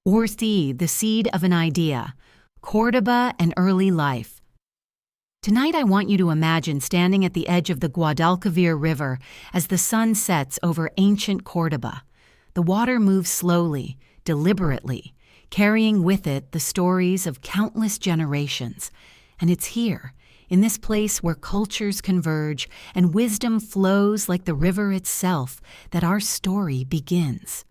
or C, the seed of an idea, Cordoba and early life. Tonight I want you to imagine standing at the edge of the Guadalquivir River as the sun sets over ancient Cordoba. The water moves slowly, deliberately, carrying with it the stories of countless generations. And it's here, in this place where cultures converge and wisdom flows like the river itself, that our story begins.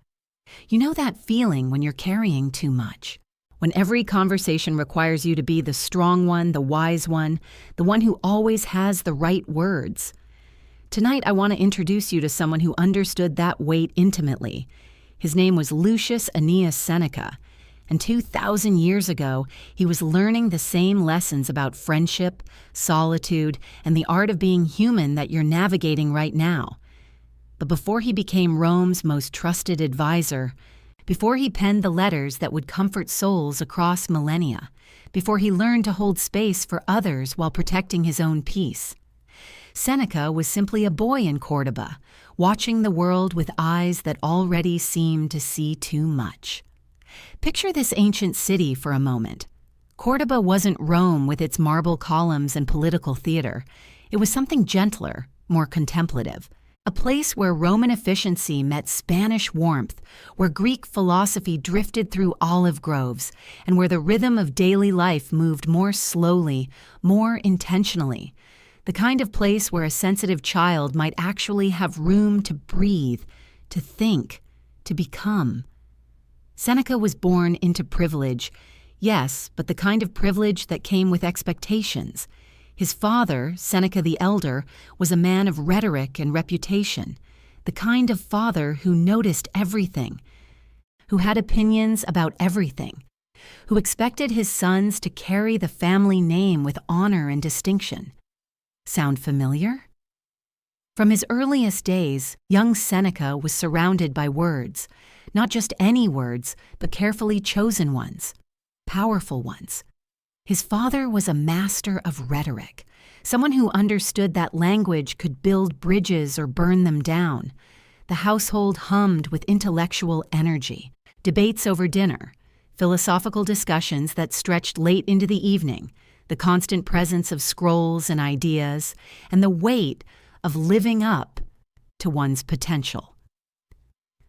You know that feeling when you're carrying too much? When every conversation requires you to be the strong one, the wise one, the one who always has the right words. Tonight I want to introduce you to someone who understood that weight intimately. His name was Lucius Annaeus Seneca, and 2,000 years ago he was learning the same lessons about friendship, solitude, and the art of being human that you're navigating right now. But before he became Rome's most trusted advisor, before he penned the letters that would comfort souls across millennia, before he learned to hold space for others while protecting his own peace, Seneca was simply a boy in Cordoba, watching the world with eyes that already seemed to see too much. Picture this ancient city for a moment. Cordoba wasn't Rome with its marble columns and political theater. It was something gentler, more contemplative. A place where Roman efficiency met Spanish warmth, where Greek philosophy drifted through olive groves, and where the rhythm of daily life moved more slowly, more intentionally. The kind of place where a sensitive child might actually have room to breathe, to think, to become. Seneca was born into privilege, yes, but the kind of privilege that came with expectations. His father, Seneca the Elder, was a man of rhetoric and reputation, the kind of father who noticed everything, who had opinions about everything, who expected his sons to carry the family name with honor and distinction. Sound familiar? From his earliest days, young Seneca was surrounded by words, not just any words, but carefully chosen ones, powerful ones. His father was a master of rhetoric, someone who understood that language could build bridges or burn them down. The household hummed with intellectual energy, debates over dinner, philosophical discussions that stretched late into the evening, the constant presence of scrolls and ideas, and the weight of living up to one's potential.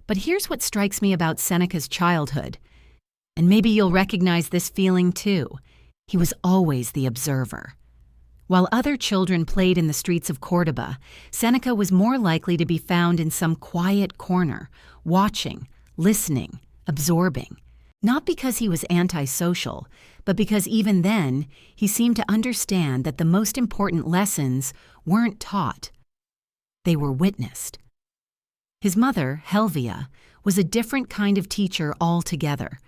But here's what strikes me about Seneca's childhood, and maybe you'll recognize this feeling too. He was always the observer. While other children played in the streets of Cordoba, Seneca was more likely to be found in some quiet corner, watching, listening, absorbing. Not because he was antisocial, but because even then, he seemed to understand that the most important lessons weren't taught. They were witnessed. His mother, Helvia, was a different kind of teacher altogether.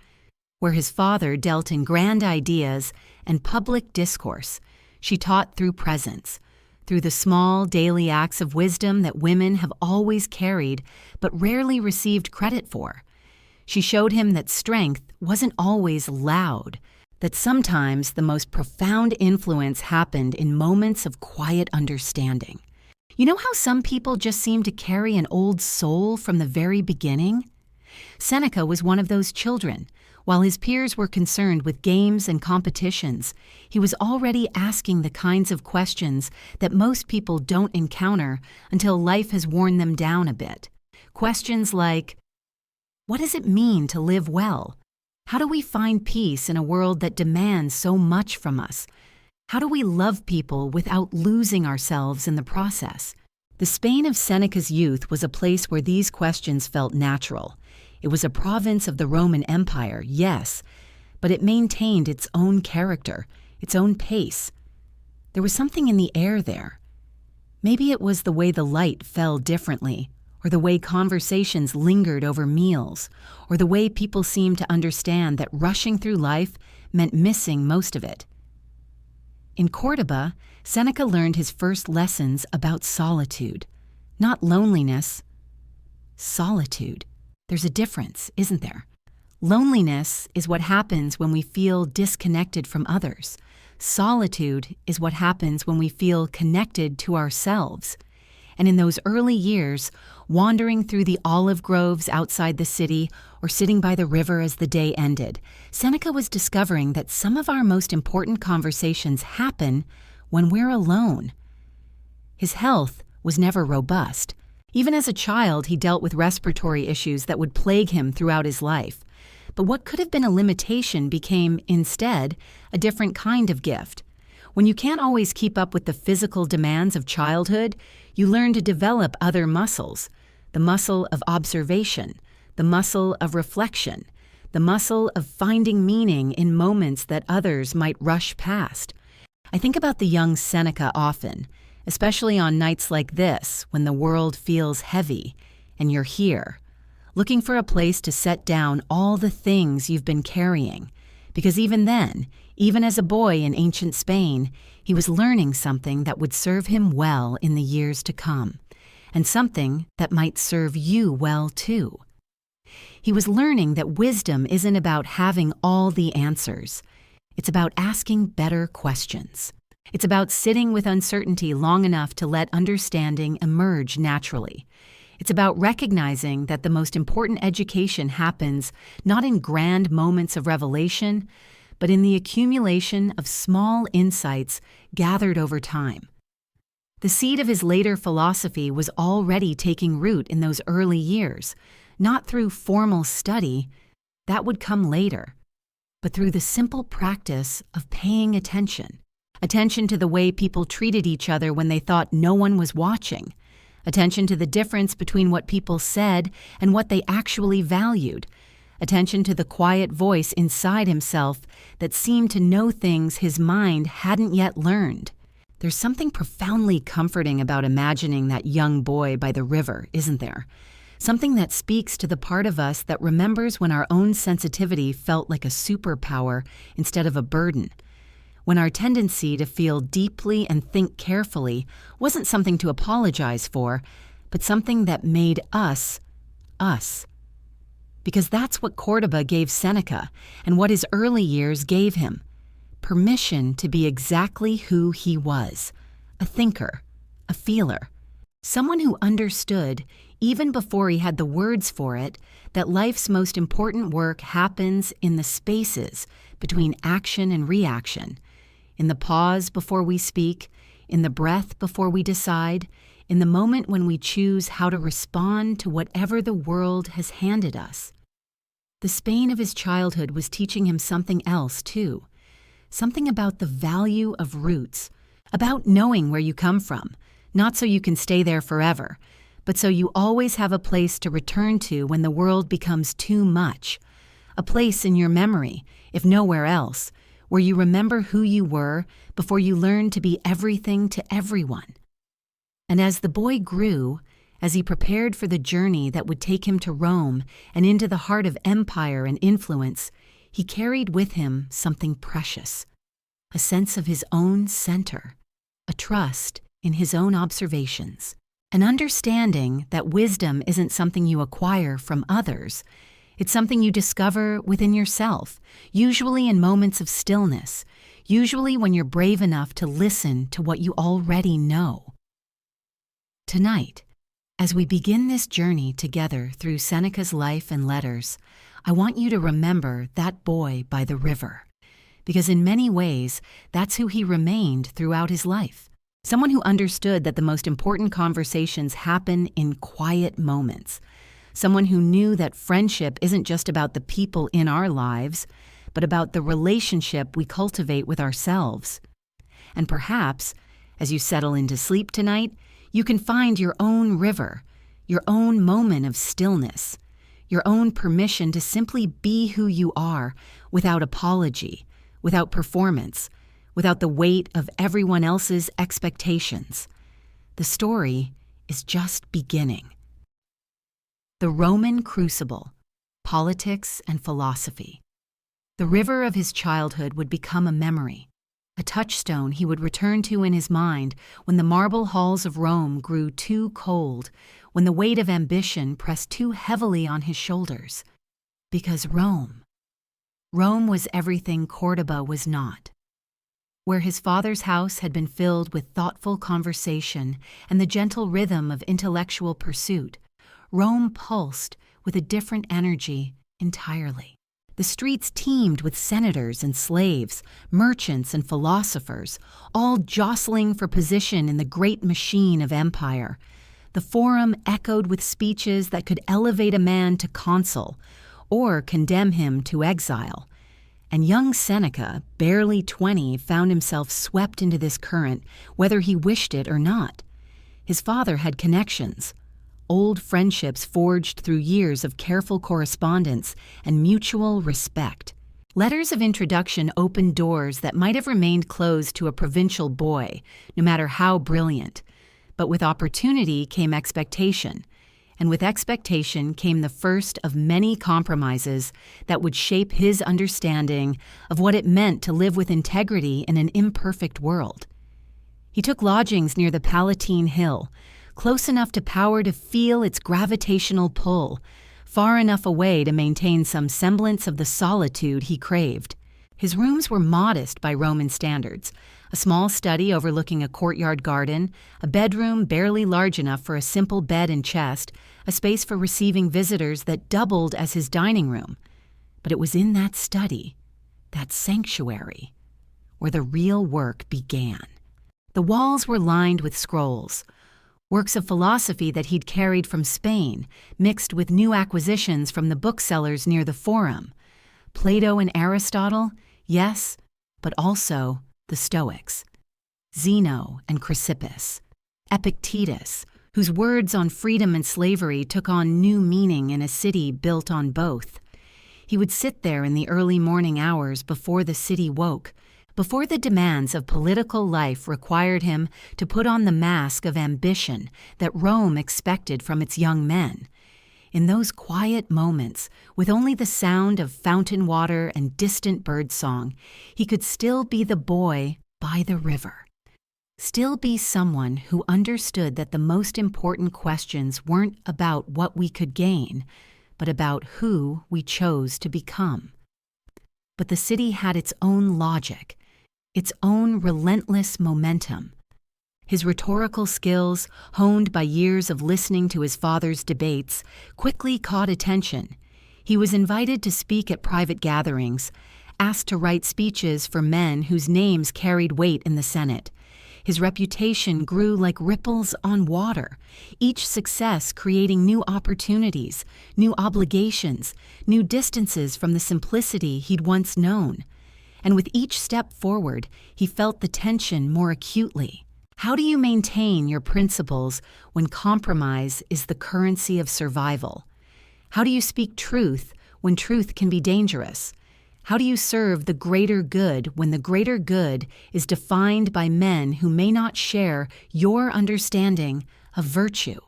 Where his father dealt in grand ideas and public discourse, she taught through presence, through the small daily acts of wisdom that women have always carried but rarely received credit for. She showed him that strength wasn't always loud, that sometimes the most profound influence happened in moments of quiet understanding. You know how some people just seem to carry an old soul from the very beginning? Seneca was one of those children. While his peers were concerned with games and competitions, he was already asking the kinds of questions that most people don't encounter until life has worn them down a bit. Questions like, what does it mean to live well? How do we find peace in a world that demands so much from us? How do we love people without losing ourselves in the process? The Spain of Seneca's youth was a place where these questions felt natural. It was a province of the Roman Empire, yes, but it maintained its own character, its own pace. There was something in the air there. Maybe it was the way the light fell differently, or the way conversations lingered over meals, or the way people seemed to understand that rushing through life meant missing most of it. In Cordoba, Seneca learned his first lessons about solitude. Not loneliness, solitude. There's a difference, isn't there? Loneliness is what happens when we feel disconnected from others. Solitude is what happens when we feel connected to ourselves. And in those early years, wandering through the olive groves outside the city or sitting by the river as the day ended, Seneca was discovering that some of our most important conversations happen when we're alone. His health was never robust. Even as a child, he dealt with respiratory issues that would plague him throughout his life. But what could have been a limitation became, instead, a different kind of gift. When you can't always keep up with the physical demands of childhood, you learn to develop other muscles: the muscle of observation, the muscle of reflection, the muscle of finding meaning in moments that others might rush past. I think about the young Seneca often, especially on nights like this when the world feels heavy and you're here, looking for a place to set down all the things you've been carrying. Because even then, even as a boy in ancient Spain, he was learning something that would serve him well in the years to come, and something that might serve you well too. He was learning that wisdom isn't about having all the answers. It's about asking better questions. It's about sitting with uncertainty long enough to let understanding emerge naturally. It's about recognizing that the most important education happens not in grand moments of revelation, but in the accumulation of small insights gathered over time. The seed of his later philosophy was already taking root in those early years, not through formal study, that would come later, but through the simple practice of paying attention. Attention to the way people treated each other when they thought no one was watching. Attention to the difference between what people said and what they actually valued. Attention to the quiet voice inside himself that seemed to know things his mind hadn't yet learned. There's something profoundly comforting about imagining that young boy by the river, isn't there? Something that speaks to the part of us that remembers when our own sensitivity felt like a superpower instead of a burden. When our tendency to feel deeply and think carefully wasn't something to apologize for, but something that made us, us. Because that's what Cordoba gave Seneca, and what his early years gave him: permission to be exactly who he was, a thinker, a feeler, someone who understood, even before he had the words for it, that life's most important work happens in the spaces between action and reaction, in the pause before we speak, in the breath before we decide, in the moment when we choose how to respond to whatever the world has handed us. The Spain of his childhood was teaching him something else, too. Something about the value of roots, about knowing where you come from, not so you can stay there forever, but so you always have a place to return to when the world becomes too much. A place in your memory, if nowhere else, where you remember who you were before you learned to be everything to everyone. And as the boy grew, as he prepared for the journey that would take him to Rome and into the heart of empire and influence, he carried with him something precious: a sense of his own center, a trust in his own observations, an understanding that wisdom isn't something you acquire from others. It's something you discover within yourself, usually in moments of stillness, usually when you're brave enough to listen to what you already know. Tonight, as we begin this journey together through Seneca's life and letters, I want you to remember that boy by the river, because in many ways, that's who he remained throughout his life. Someone who understood that the most important conversations happen in quiet moments. Someone who knew that friendship isn't just about the people in our lives, but about the relationship we cultivate with ourselves. And perhaps, as you settle into sleep tonight, you can find your own river, your own moment of stillness, your own permission to simply be who you are without apology, without performance, without the weight of everyone else's expectations. The story is just beginning. The Roman Crucible, Politics and Philosophy. The river of his childhood would become a memory, a touchstone he would return to in his mind when the marble halls of Rome grew too cold, when the weight of ambition pressed too heavily on his shoulders. Because Rome was everything Cordoba was not. Where his father's house had been filled with thoughtful conversation and the gentle rhythm of intellectual pursuit, Rome pulsed with a different energy entirely. The streets teemed with senators and slaves, merchants and philosophers, all jostling for position in the great machine of empire. The forum echoed with speeches that could elevate a man to consul or condemn him to exile. And young Seneca, barely 20, found himself swept into this current, whether he wished it or not. His father had connections, old friendships forged through years of careful correspondence and mutual respect. Letters of introduction opened doors that might have remained closed to a provincial boy, no matter how brilliant. But with opportunity came expectation, and with expectation came the first of many compromises that would shape his understanding of what it meant to live with integrity in an imperfect world. He took lodgings near the Palatine Hill, close enough to power to feel its gravitational pull, far enough away to maintain some semblance of the solitude he craved. His rooms were modest by Roman standards, a small study overlooking a courtyard garden, a bedroom barely large enough for a simple bed and chest, a space for receiving visitors that doubled as his dining room. But it was in that study, that sanctuary, where the real work began. The walls were lined with scrolls, works of philosophy that he'd carried from Spain, mixed with new acquisitions from the booksellers near the Forum. Plato and Aristotle, yes, but also the Stoics. Zeno and Chrysippus. Epictetus, whose words on freedom and slavery took on new meaning in a city built on both. He would sit there in the early morning hours before the city woke, before the demands of political life required him to put on the mask of ambition that Rome expected from its young men. In those quiet moments, with only the sound of fountain water and distant birdsong, he could still be the boy by the river. Still be someone who understood that the most important questions weren't about what we could gain, but about who we chose to become. But the city had its own logic, its own relentless momentum. His rhetorical skills, honed by years of listening to his father's debates, quickly caught attention. He was invited to speak at private gatherings, asked to write speeches for men whose names carried weight in the Senate. His reputation grew like ripples on water, each success creating new opportunities, new obligations, new distances from the simplicity he'd once known. And with each step forward, he felt the tension more acutely. How do you maintain your principles when compromise is the currency of survival? How do you speak truth when truth can be dangerous? How do you serve the greater good when the greater good is defined by men who may not share your understanding of virtue?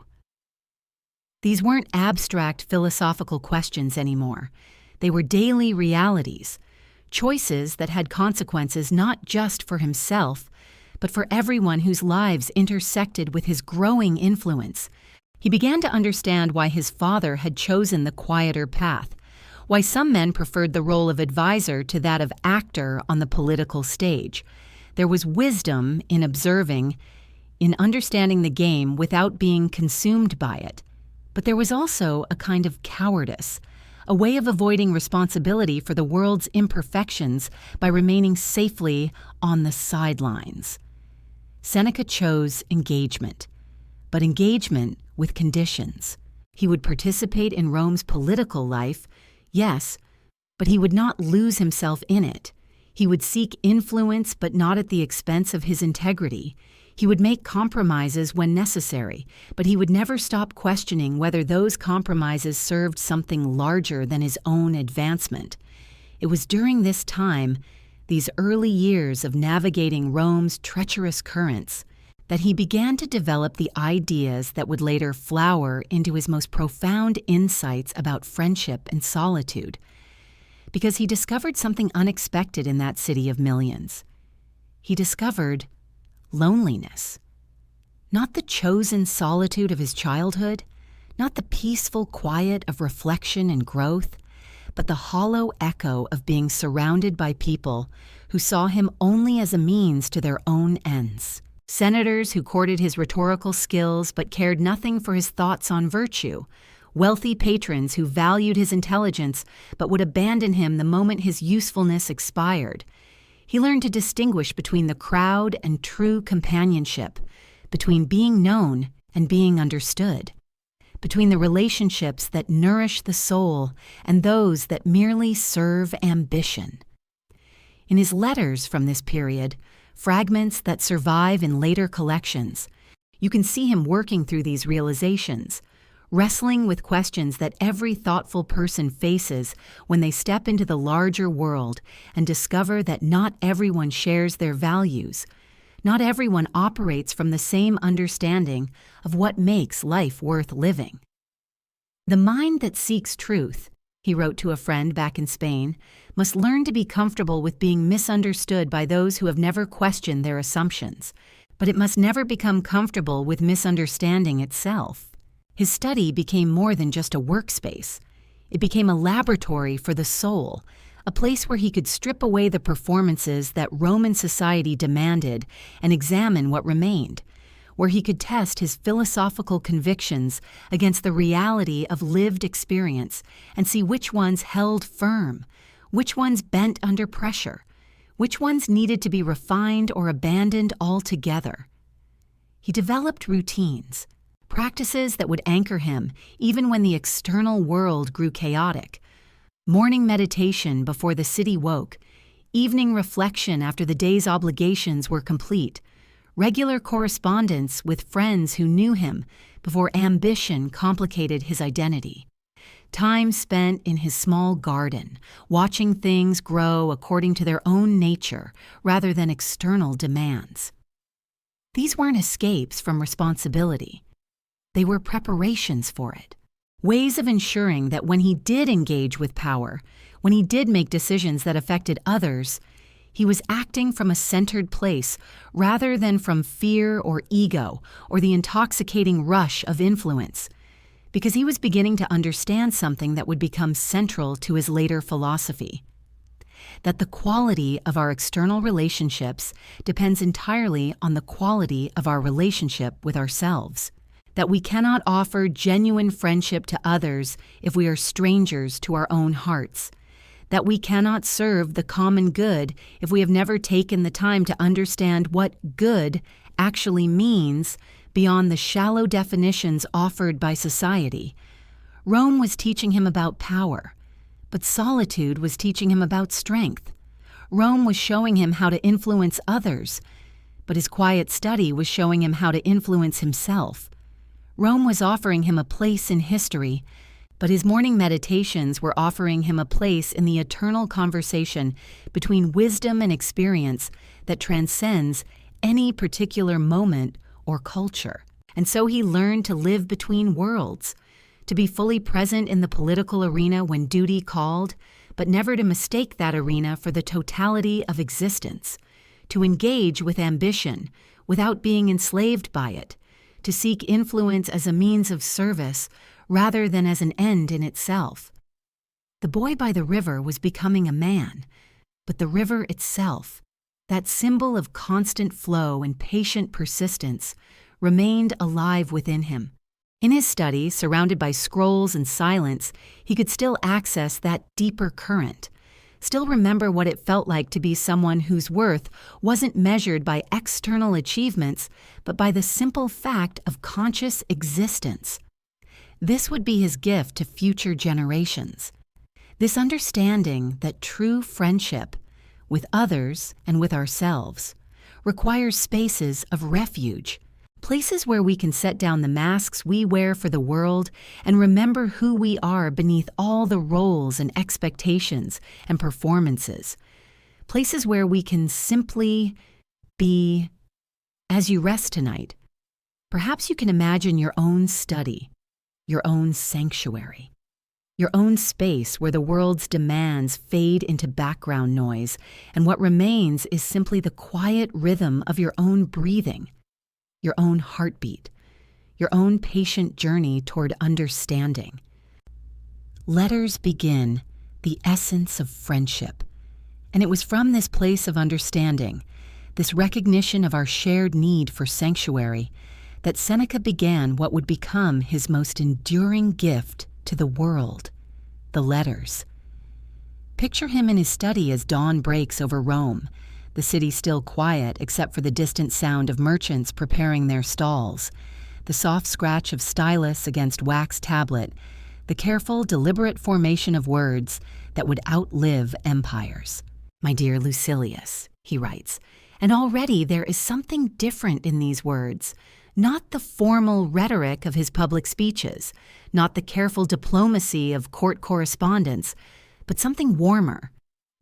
These weren't abstract philosophical questions anymore. They were daily realities, choices that had consequences not just for himself, but for everyone whose lives intersected with his growing influence. He began to understand why his father had chosen the quieter path, why some men preferred the role of advisor to that of actor on the political stage. There was wisdom in observing, in understanding the game without being consumed by it. But there was also a kind of cowardice, a way of avoiding responsibility for the world's imperfections by remaining safely on the sidelines. Seneca chose engagement, but engagement with conditions. He would participate in Rome's political life, yes, but he would not lose himself in it. He would seek influence, but not at the expense of his integrity. He would make compromises when necessary, but he would never stop questioning whether those compromises served something larger than his own advancement. It was during this time, these early years of navigating Rome's treacherous currents, that he began to develop the ideas that would later flower into his most profound insights about friendship and solitude, because he discovered something unexpected in that city of millions. He discovered loneliness. Not the chosen solitude of his childhood, not the peaceful quiet of reflection and growth, but the hollow echo of being surrounded by people who saw him only as a means to their own ends. Senators who courted his rhetorical skills but cared nothing for his thoughts on virtue. Wealthy patrons who valued his intelligence but would abandon him the moment his usefulness expired. He learned to distinguish between the crowd and true companionship, between being known and being understood, between the relationships that nourish the soul and those that merely serve ambition. In his letters from this period, fragments that survive in later collections, you can see him working through these realizations, wrestling with questions that every thoughtful person faces when they step into the larger world and discover that not everyone shares their values. Not everyone operates from the same understanding of what makes life worth living. The mind that seeks truth, he wrote to a friend back in Spain, must learn to be comfortable with being misunderstood by those who have never questioned their assumptions, but it must never become comfortable with misunderstanding itself. His study became more than just a workspace. It became a laboratory for the soul, a place where he could strip away the performances that Roman society demanded and examine what remained, where he could test his philosophical convictions against the reality of lived experience and see which ones held firm, which ones bent under pressure, which ones needed to be refined or abandoned altogether. He developed routines, practices that would anchor him even when the external world grew chaotic. Morning meditation before the city woke, evening reflection after the day's obligations were complete, regular correspondence with friends who knew him before ambition complicated his identity. Time spent in his small garden, watching things grow according to their own nature rather than external demands. These weren't escapes from responsibility. They were preparations for it. Ways of ensuring that when he did engage with power, when he did make decisions that affected others, he was acting from a centered place rather than from fear or ego or the intoxicating rush of influence, because he was beginning to understand something that would become central to his later philosophy: that the quality of our external relationships depends entirely on the quality of our relationship with ourselves. That we cannot offer genuine friendship to others if we are strangers to our own hearts, that we cannot serve the common good if we have never taken the time to understand what good actually means beyond the shallow definitions offered by society. Rome was teaching him about power, but solitude was teaching him about strength. Rome was showing him how to influence others, but his quiet study was showing him how to influence himself. Rome was offering him a place in history, but his morning meditations were offering him a place in the eternal conversation between wisdom and experience that transcends any particular moment or culture. And so he learned to live between worlds, to be fully present in the political arena when duty called, but never to mistake that arena for the totality of existence, to engage with ambition without being enslaved by it, to seek influence as a means of service rather than as an end in itself. The boy by the river was becoming a man, but the river itself, that symbol of constant flow and patient persistence, remained alive within him. In his study, surrounded by scrolls and silence, he could still access that deeper current, still remember what it felt like to be someone whose worth wasn't measured by external achievements, but by the simple fact of conscious existence. This would be his gift to future generations. This understanding that true friendship, with others and with ourselves, requires spaces of refuge, places where we can set down the masks we wear for the world and remember who we are beneath all the roles and expectations and performances, places where we can simply be. As you rest tonight, perhaps you can imagine your own study, your own sanctuary, your own space where the world's demands fade into background noise and what remains is simply the quiet rhythm of your own breathing, your own heartbeat, your own patient journey toward understanding. Letters begin, the essence of friendship. And it was from this place of understanding, this recognition of our shared need for sanctuary, that Seneca began what would become his most enduring gift to the world, the letters. Picture him in his study as dawn breaks over Rome, the city still quiet except for the distant sound of merchants preparing their stalls, the soft scratch of stylus against wax tablet, the careful, deliberate formation of words that would outlive empires. "My dear Lucilius," he writes, and already there is something different in these words, not the formal rhetoric of his public speeches, not the careful diplomacy of court correspondence, but something warmer,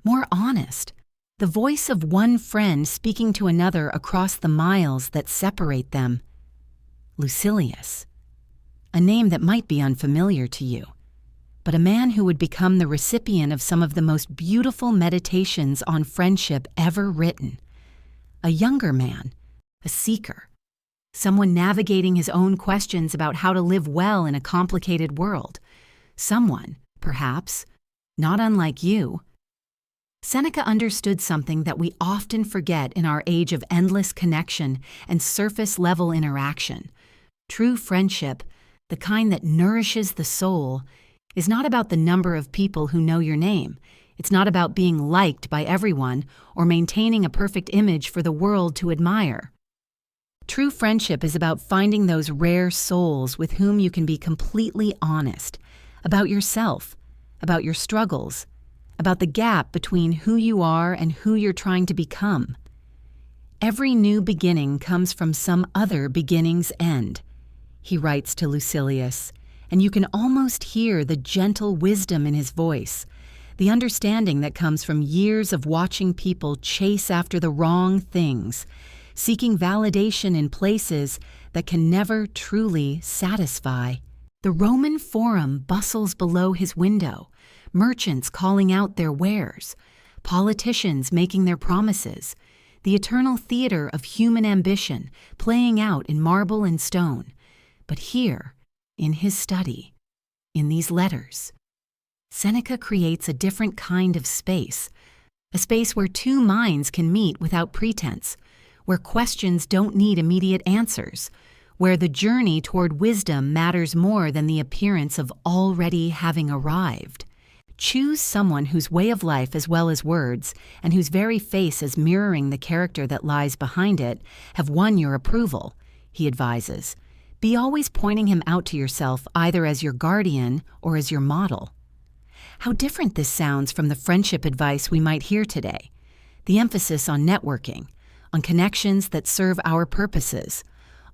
more honest, the voice of one friend speaking to another across the miles that separate them. Lucilius, a name that might be unfamiliar to you, but a man who would become the recipient of some of the most beautiful meditations on friendship ever written. A younger man, a seeker, someone navigating his own questions about how to live well in a complicated world. Someone, perhaps, not unlike you. Seneca understood something that we often forget in our age of endless connection and surface-level interaction. True friendship, the kind that nourishes the soul, is not about the number of people who know your name. It's not about being liked by everyone or maintaining a perfect image for the world to admire. True friendship is about finding those rare souls with whom you can be completely honest about yourself, about your struggles, about the gap between who you are and who you're trying to become. Every new beginning comes from some other beginning's end, he writes to Lucilius, and you can almost hear the gentle wisdom in his voice, the understanding that comes from years of watching people chase after the wrong things, seeking validation in places that can never truly satisfy. The Roman Forum bustles below his window, merchants calling out their wares, politicians making their promises, the eternal theater of human ambition playing out in marble and stone. But here, in his study, in these letters, Seneca creates a different kind of space, a space where two minds can meet without pretense, where questions don't need immediate answers, where the journey toward wisdom matters more than the appearance of already having arrived. Choose someone whose way of life as well as words, and whose very face as mirroring the character that lies behind it, have won your approval, he advises. Be always pointing him out to yourself either as your guardian or as your model. How different this sounds from the friendship advice we might hear today. The emphasis on networking, on connections that serve our purposes,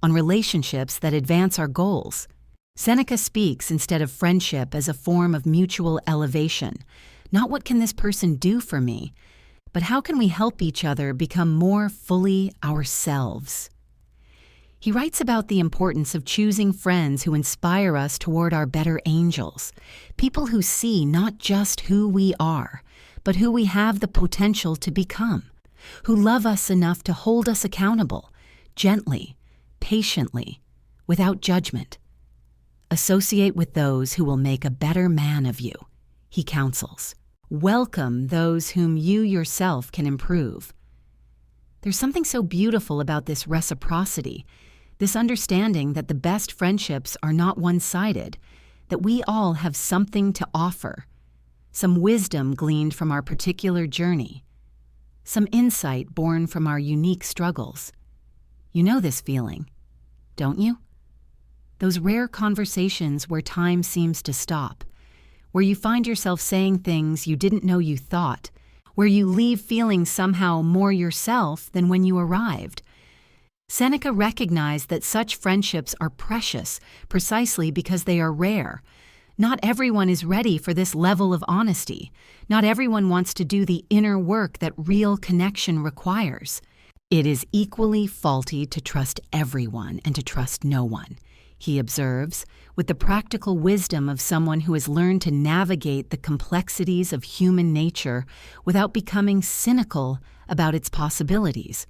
on relationships that advance our goals. Seneca speaks instead of friendship as a form of mutual elevation. Not what can this person do for me, but how can we help each other become more fully ourselves? He writes about the importance of choosing friends who inspire us toward our better angels, people who see not just who we are, but who we have the potential to become, who love us enough to hold us accountable, gently, patiently, without judgment. Associate with those who will make a better man of you, he counsels. Welcome those whom you yourself can improve. There's something so beautiful about this reciprocity, this understanding that the best friendships are not one-sided, that we all have something to offer, some wisdom gleaned from our particular journey, some insight born from our unique struggles. You know this feeling, don't you? Those rare conversations where time seems to stop, where you find yourself saying things you didn't know you thought, where you leave feeling somehow more yourself than when you arrived. Seneca recognized that such friendships are precious precisely because they are rare. Not everyone is ready for this level of honesty. Not everyone wants to do the inner work that real connection requires. It is equally faulty to trust everyone and to trust no one, he observes, with the practical wisdom of someone who has learned to navigate the complexities of human nature without becoming cynical about its possibilities.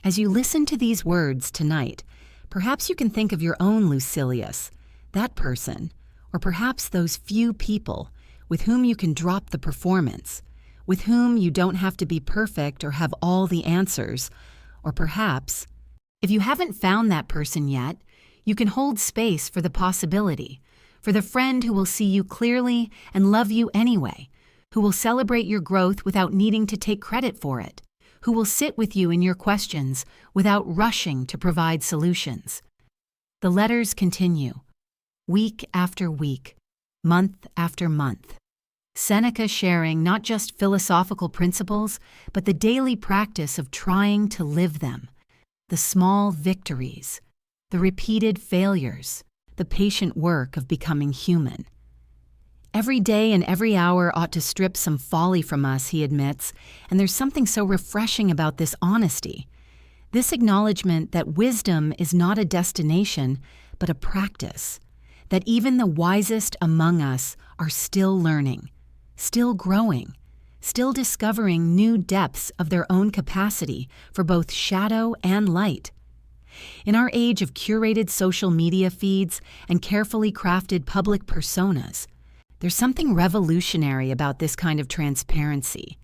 As you listen to these words tonight, perhaps you can think of your own Lucilius, that person, or perhaps those few people with whom you can drop the performance, with whom you don't have to be perfect or have all the answers, or perhaps, if you haven't found that person yet, you can hold space for the possibility, for the friend who will see you clearly and love you anyway, who will celebrate your growth without needing to take credit for it, who will sit with you in your questions without rushing to provide solutions. The letters continue, week after week, month after month. Seneca sharing not just philosophical principles, but the daily practice of trying to live them, the small victories, the repeated failures, the patient work of becoming human. Every day and every hour ought to strip some folly from us, he admits, and there's something so refreshing about this honesty, this acknowledgement that wisdom is not a destination, but a practice, that even the wisest among us are still learning, still growing, still discovering new depths of their own capacity for both shadow and light. In our age of curated social media feeds and carefully crafted public personas, there's something revolutionary about this kind of transparency,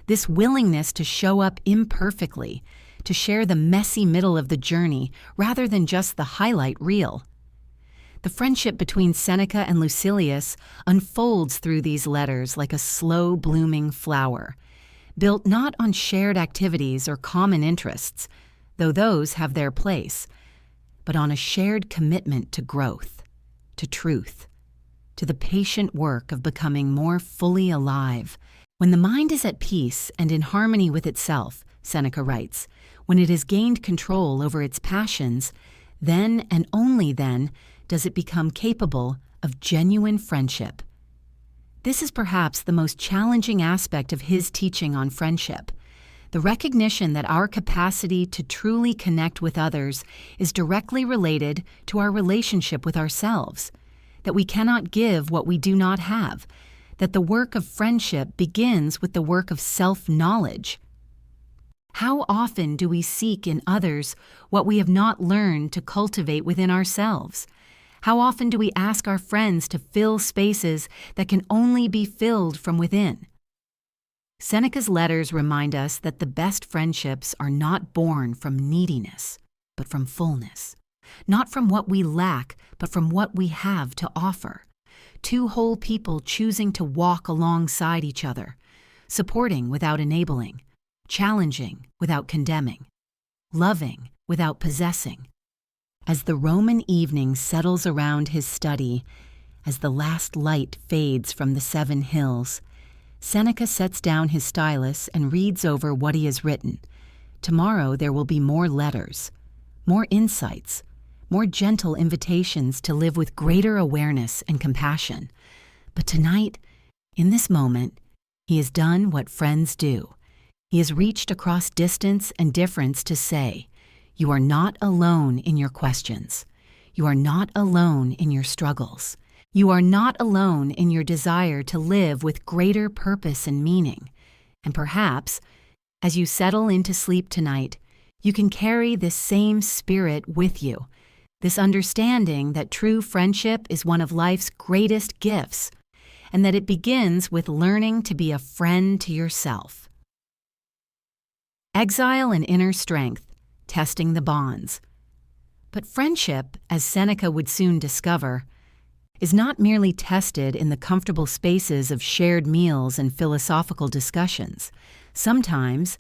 this willingness to show up imperfectly, to share the messy middle of the journey rather than just the highlight reel. The friendship between Seneca and Lucilius unfolds through these letters like a slow-blooming flower, built not on shared activities or common interests, though those have their place, but on a shared commitment to growth, to truth, to the patient work of becoming more fully alive. When the mind is at peace and in harmony with itself, Seneca writes, when it has gained control over its passions, then and only then does it become capable of genuine friendship. This is perhaps the most challenging aspect of his teaching on friendship, the recognition that our capacity to truly connect with others is directly related to our relationship with ourselves, that we cannot give what we do not have, that the work of friendship begins with the work of self-knowledge. How often do we seek in others what we have not learned to cultivate within ourselves? How often do we ask our friends to fill spaces that can only be filled from within? Seneca's letters remind us that the best friendships are not born from neediness, but from fullness. Not from what we lack, but from what we have to offer. Two whole people choosing to walk alongside each other, supporting without enabling, challenging without condemning, loving without possessing. As the Roman evening settles around his study, as the last light fades from the 7 hills, Seneca sets down his stylus and reads over what he has written. Tomorrow there will be more letters, more insights, more gentle invitations to live with greater awareness and compassion. But tonight, in this moment, he has done what friends do. He has reached across distance and difference to say, you are not alone in your questions. You are not alone in your struggles. You are not alone in your desire to live with greater purpose and meaning. And perhaps, as you settle into sleep tonight, you can carry this same spirit with you, this understanding that true friendship is one of life's greatest gifts, and that it begins with learning to be a friend to yourself. Exile and inner strength, testing the bonds. But friendship, as Seneca would soon discover, is not merely tested in the comfortable spaces of shared meals and philosophical discussions. Sometimes,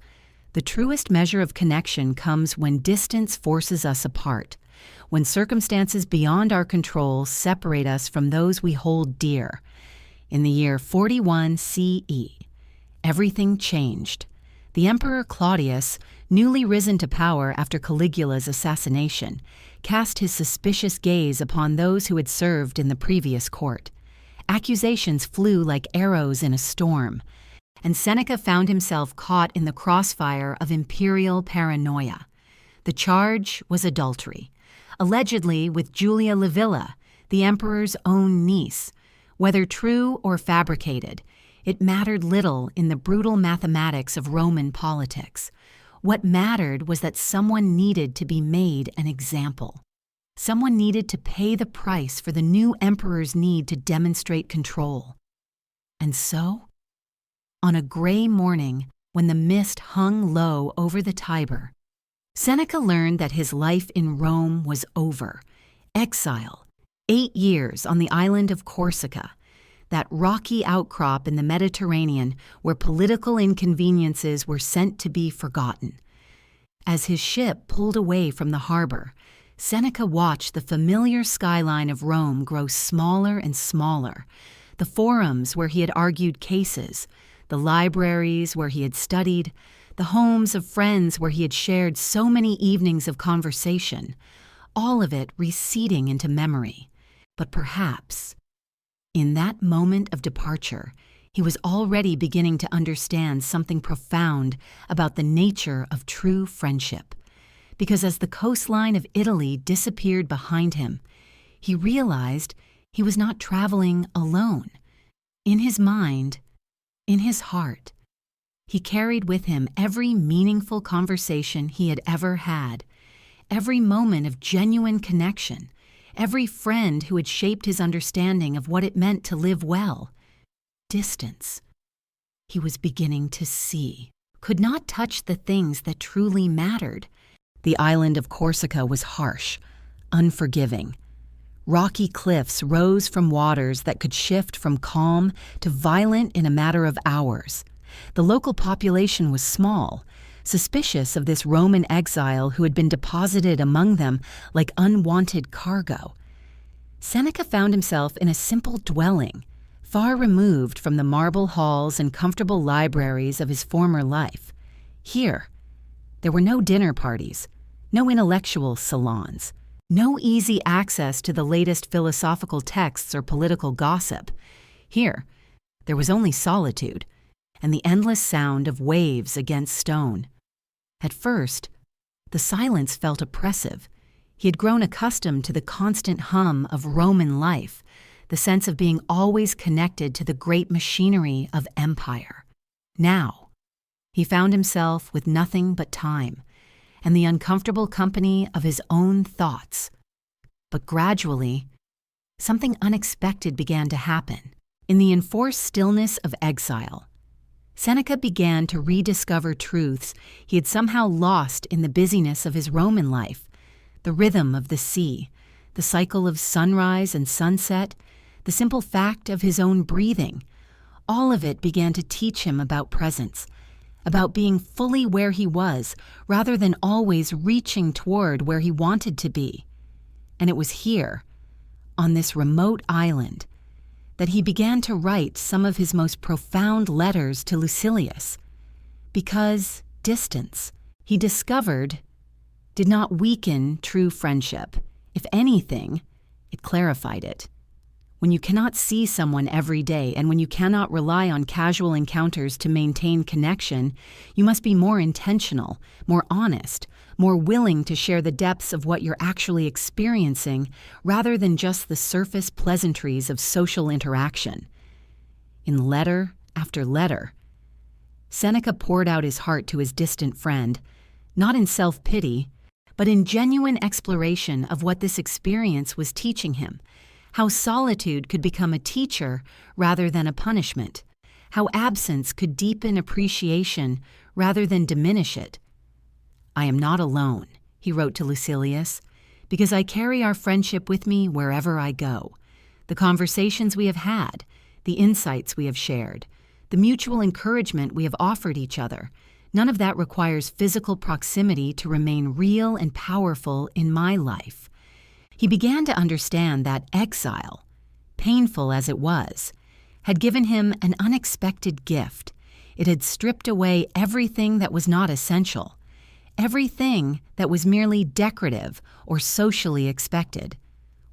the truest measure of connection comes when distance forces us apart, when circumstances beyond our control separate us from those we hold dear. In the year 41 CE, everything changed. The Emperor Claudius, newly risen to power after Caligula's assassination, cast his suspicious gaze upon those who had served in the previous court. Accusations flew like arrows in a storm, and Seneca found himself caught in the crossfire of imperial paranoia. The charge was adultery, allegedly with Julia Livilla, the emperor's own niece. Whether true or fabricated, it mattered little in the brutal mathematics of Roman politics. What mattered was that someone needed to be made an example. Someone needed to pay the price for the new emperor's need to demonstrate control. And so, on a gray morning when the mist hung low over the Tiber, Seneca learned that his life in Rome was over. Exile, 8 years on the island of Corsica, that rocky outcrop in the Mediterranean where political inconveniences were sent to be forgotten. As his ship pulled away from the harbor, Seneca watched the familiar skyline of Rome grow smaller and smaller, the forums where he had argued cases, the libraries where he had studied, the homes of friends where he had shared so many evenings of conversation, all of it receding into memory. But perhaps, in that moment of departure, he was already beginning to understand something profound about the nature of true friendship. Because as the coastline of Italy disappeared behind him, he realized he was not traveling alone. In his mind, in his heart, he carried with him every meaningful conversation he had ever had, every moment of genuine connection, every friend who had shaped his understanding of what it meant to live well. Distance, he was beginning to see, could not touch the things that truly mattered. The island of Corsica was harsh, unforgiving. Rocky cliffs rose from waters that could shift from calm to violent in a matter of hours. The local population was small, suspicious of this Roman exile who had been deposited among them like unwanted cargo. Seneca found himself in a simple dwelling, far removed from the marble halls and comfortable libraries of his former life. Here, there were no dinner parties, no intellectual salons, no easy access to the latest philosophical texts or political gossip. Here, there was only solitude and the endless sound of waves against stone. At first, the silence felt oppressive. He had grown accustomed to the constant hum of Roman life, the sense of being always connected to the great machinery of empire. Now, he found himself with nothing but time and the uncomfortable company of his own thoughts. But gradually, something unexpected began to happen. In the enforced stillness of exile, Seneca began to rediscover truths he had somehow lost in the busyness of his Roman life: the rhythm of the sea, the cycle of sunrise and sunset, the simple fact of his own breathing. All of it began to teach him about presence, about being fully where he was rather than always reaching toward where he wanted to be. And it was here, on this remote island, that he began to write some of his most profound letters to Lucilius. Because distance, he discovered, did not weaken true friendship. If anything, it clarified it. When you cannot see someone every day and when you cannot rely on casual encounters to maintain connection, you must be more intentional, more honest, more willing to share the depths of what you're actually experiencing rather than just the surface pleasantries of social interaction. In letter after letter, Seneca poured out his heart to his distant friend, not in self-pity, but in genuine exploration of what this experience was teaching him, how solitude could become a teacher rather than a punishment, how absence could deepen appreciation rather than diminish it. "I am not alone," he wrote to Lucilius, "because I carry our friendship with me wherever I go. The conversations we have had, the insights we have shared, the mutual encouragement we have offered each other, none of that requires physical proximity to remain real and powerful in my life." He began to understand that exile, painful as it was, had given him an unexpected gift. It had stripped away everything that was not essential, everything that was merely decorative or socially expected.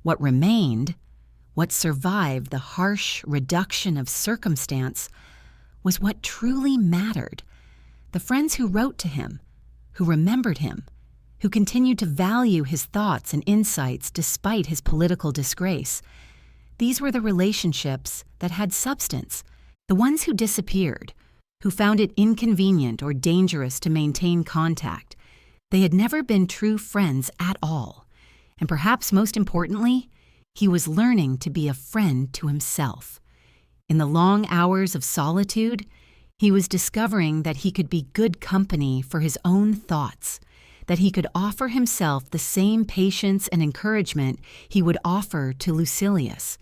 What remained, what survived the harsh reduction of circumstance, was what truly mattered. The friends who wrote to him, who remembered him, who continued to value his thoughts and insights despite his political disgrace. These were the relationships that had substance. The ones who disappeared, who found it inconvenient or dangerous to maintain contact, they had never been true friends at all. And perhaps most importantly, he was learning to be a friend to himself. In the long hours of solitude, he was discovering that he could be good company for his own thoughts, that he could offer himself the same patience and encouragement he would offer to Lucilius,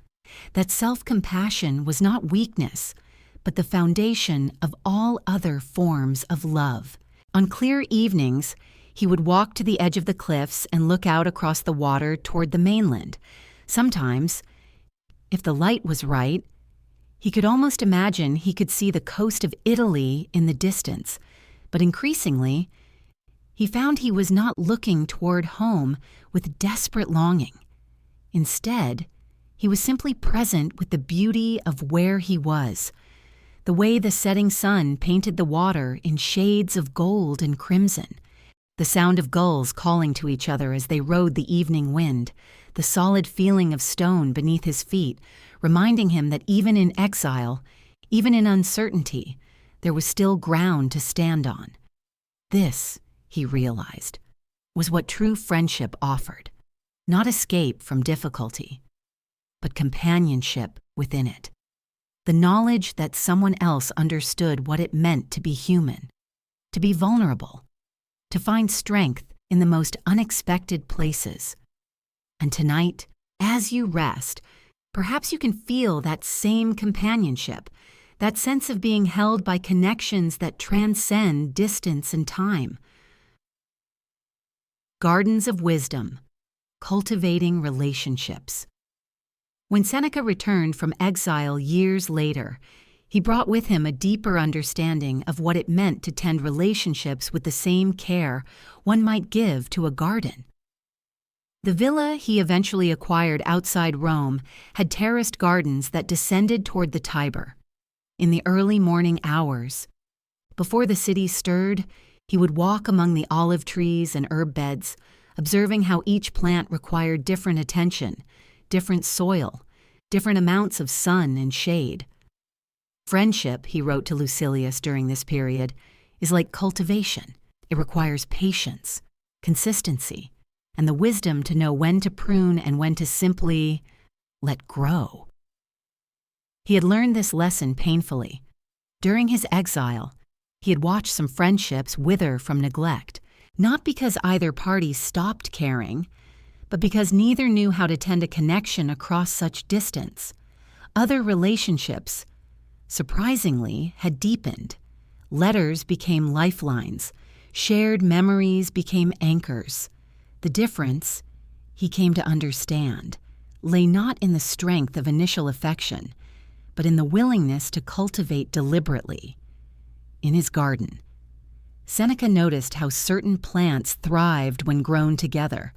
that self-compassion was not weakness, but the foundation of all other forms of love. On clear evenings, he would walk to the edge of the cliffs and look out across the water toward the mainland. Sometimes, if the light was right, he could almost imagine he could see the coast of Italy in the distance, but increasingly, he found he was not looking toward home with desperate longing. Instead, he was simply present with the beauty of where he was, the way the setting sun painted the water in shades of gold and crimson, the sound of gulls calling to each other as they rode the evening wind, the solid feeling of stone beneath his feet, reminding him that even in exile, even in uncertainty, there was still ground to stand on. This, he realized, was what true friendship offered, not escape from difficulty, but companionship within it. The knowledge that someone else understood what it meant to be human, to be vulnerable, to find strength in the most unexpected places. And tonight, as you rest, perhaps you can feel that same companionship, that sense of being held by connections that transcend distance and time. Gardens of Wisdom, Cultivating Relationships. When Seneca returned from exile years later, he brought with him a deeper understanding of what it meant to tend relationships with the same care one might give to a garden. The villa he eventually acquired outside Rome had terraced gardens that descended toward the Tiber. In the early morning hours, before the city stirred, he would walk among the olive trees and herb beds, observing how each plant required different attention, different soil, different amounts of sun and shade. Friendship, he wrote to Lucilius during this period, is like cultivation. It requires patience, consistency, and the wisdom to know when to prune and when to simply let grow. He had learned this lesson painfully. During his exile, he had watched some friendships wither from neglect, not because either party stopped caring, but because neither knew how to tend a connection across such distance. Other relationships, surprisingly, had deepened. Letters became lifelines. Shared memories became anchors. The difference, he came to understand, lay not in the strength of initial affection, but in the willingness to cultivate deliberately. In his garden, Seneca noticed how certain plants thrived when grown together.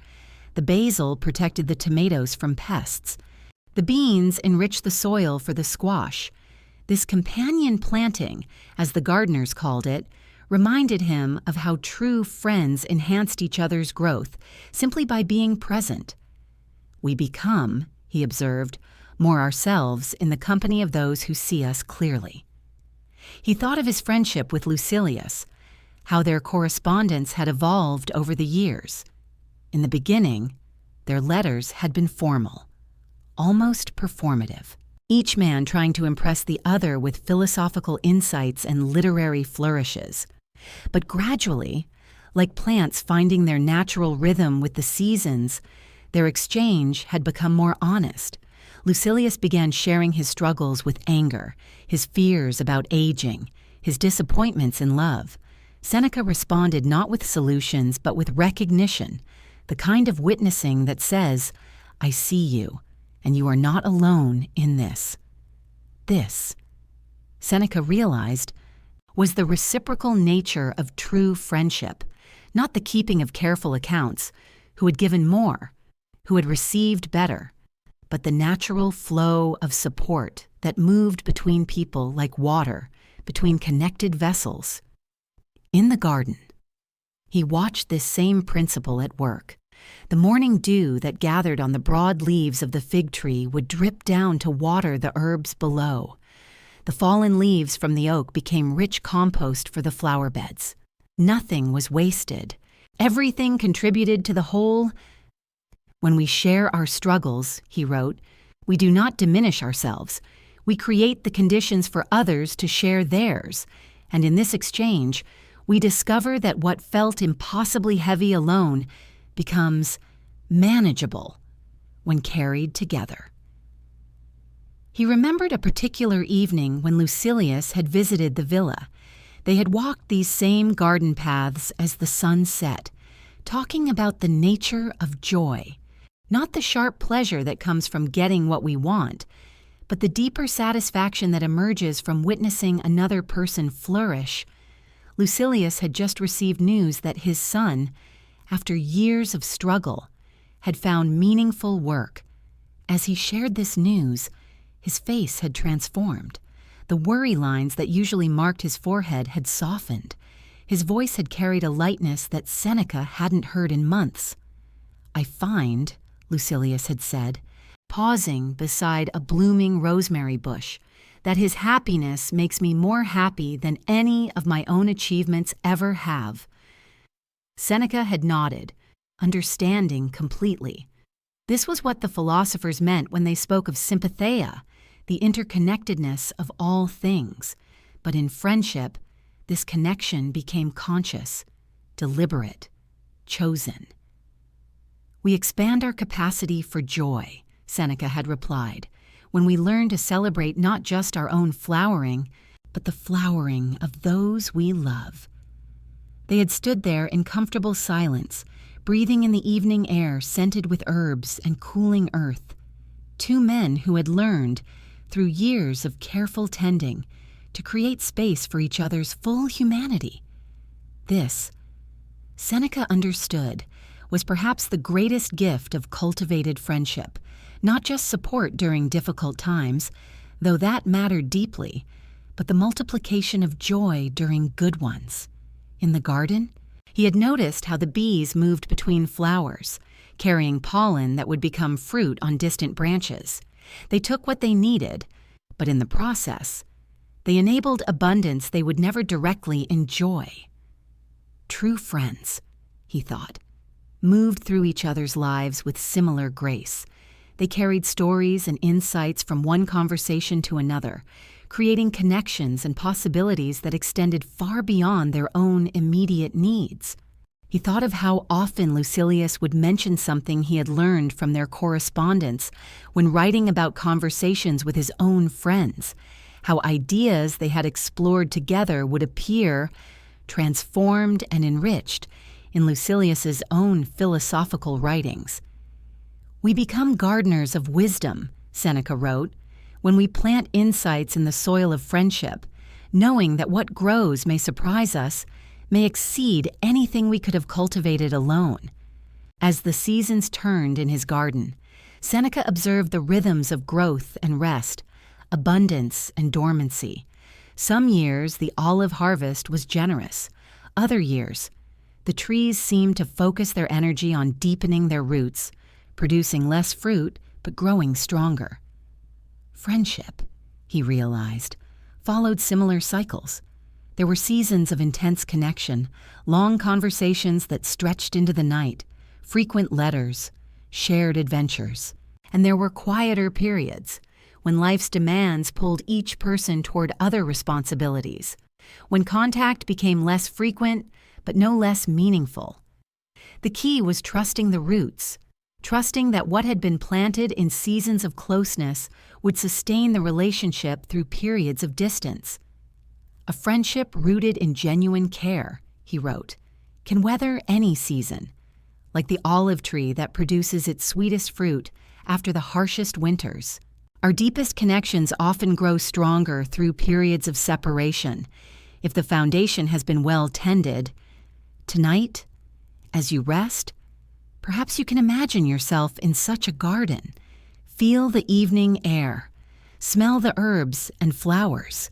The basil protected the tomatoes from pests. The beans enriched the soil for the squash. This companion planting, as the gardeners called it, reminded him of how true friends enhanced each other's growth simply by being present. We become, he observed, more ourselves in the company of those who see us clearly. He thought of his friendship with Lucilius, how their correspondence had evolved over the years. In the beginning, their letters had been formal, almost performative, each man trying to impress the other with philosophical insights and literary flourishes. But gradually, like plants finding their natural rhythm with the seasons, their exchange had become more honest. Lucilius began sharing his struggles with anger, his fears about aging, his disappointments in love. Seneca responded not with solutions, but with recognition, the kind of witnessing that says, "I see you, and you are not alone in this." This, Seneca realized, was the reciprocal nature of true friendship, not the keeping of careful accounts, who had given more, who had received better, but the natural flow of support that moved between people like water, between connected vessels. In the garden, he watched this same principle at work. The morning dew that gathered on the broad leaves of the fig tree would drip down to water the herbs below. The fallen leaves from the oak became rich compost for the flower beds. Nothing was wasted. Everything contributed to the whole. When we share our struggles, he wrote, we do not diminish ourselves. We create the conditions for others to share theirs, and in this exchange, we discover that what felt impossibly heavy alone becomes manageable when carried together. He remembered a particular evening when Lucilius had visited the villa. They had walked these same garden paths as the sun set, talking about the nature of joy, not the sharp pleasure that comes from getting what we want, but the deeper satisfaction that emerges from witnessing another person flourish. Lucilius had just received news that his son, after years of struggle, had found meaningful work. As he shared this news, his face had transformed. The worry lines that usually marked his forehead had softened. His voice had carried a lightness that Seneca hadn't heard in months. "I find," Lucilius had said, pausing beside a blooming rosemary bush, "that his happiness makes me more happy than any of my own achievements ever have." Seneca had nodded, understanding completely. This was what the philosophers meant when they spoke of sympatheia, the interconnectedness of all things. But in friendship, this connection became conscious, deliberate, chosen. "We expand our capacity for joy," Seneca had replied, "when we learn to celebrate not just our own flowering, but the flowering of those we love." They had stood there in comfortable silence, breathing in the evening air scented with herbs and cooling earth. Two men who had learned, through years of careful tending, to create space for each other's full humanity. This, Seneca understood, was perhaps the greatest gift of cultivated friendship, not just support during difficult times, though that mattered deeply, but the multiplication of joy during good ones. In the garden, he had noticed how the bees moved between flowers, carrying pollen that would become fruit on distant branches. They took what they needed, but in the process, they enabled abundance they would never directly enjoy. True friends, he thought, moved through each other's lives with similar grace. They carried stories and insights from one conversation to another, creating connections and possibilities that extended far beyond their own immediate needs. He thought of how often Lucilius would mention something he had learned from their correspondence when writing about conversations with his own friends, how ideas they had explored together would appear, transformed and enriched, in Lucilius's own philosophical writings. "We become gardeners of wisdom," Seneca wrote, "when we plant insights in the soil of friendship, knowing that what grows may surprise us, may exceed anything we could have cultivated alone." As the seasons turned in his garden, Seneca observed the rhythms of growth and rest, abundance and dormancy. Some years the olive harvest was generous. Other years, the trees seemed to focus their energy on deepening their roots, producing less fruit but growing stronger. Friendship, he realized, followed similar cycles. There were seasons of intense connection, long conversations that stretched into the night, frequent letters, shared adventures. And there were quieter periods, when life's demands pulled each person toward other responsibilities, when contact became less frequent but no less meaningful. The key was trusting the roots, trusting that what had been planted in seasons of closeness would sustain the relationship through periods of distance. "A friendship rooted in genuine care," he wrote, "can weather any season, like the olive tree that produces its sweetest fruit after the harshest winters. Our deepest connections often grow stronger through periods of separation, if the foundation has been well tended. Tonight, as you rest, perhaps you can imagine yourself in such a garden. Feel the evening air, smell the herbs and flowers,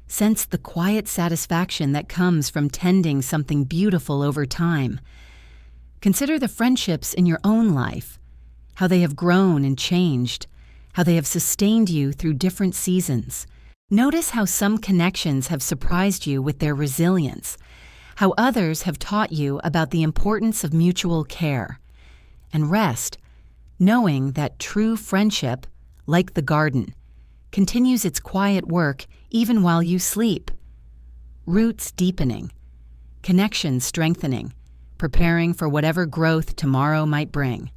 sense the quiet satisfaction that comes from tending something beautiful over time. Consider the friendships in your own life, how they have grown and changed, how they have sustained you through different seasons. Notice how some connections have surprised you with their resilience, how others have taught you about the importance of mutual care. And rest, knowing that true friendship, like the garden, continues its quiet work even while you sleep. Roots deepening, connections strengthening, preparing for whatever growth tomorrow might bring.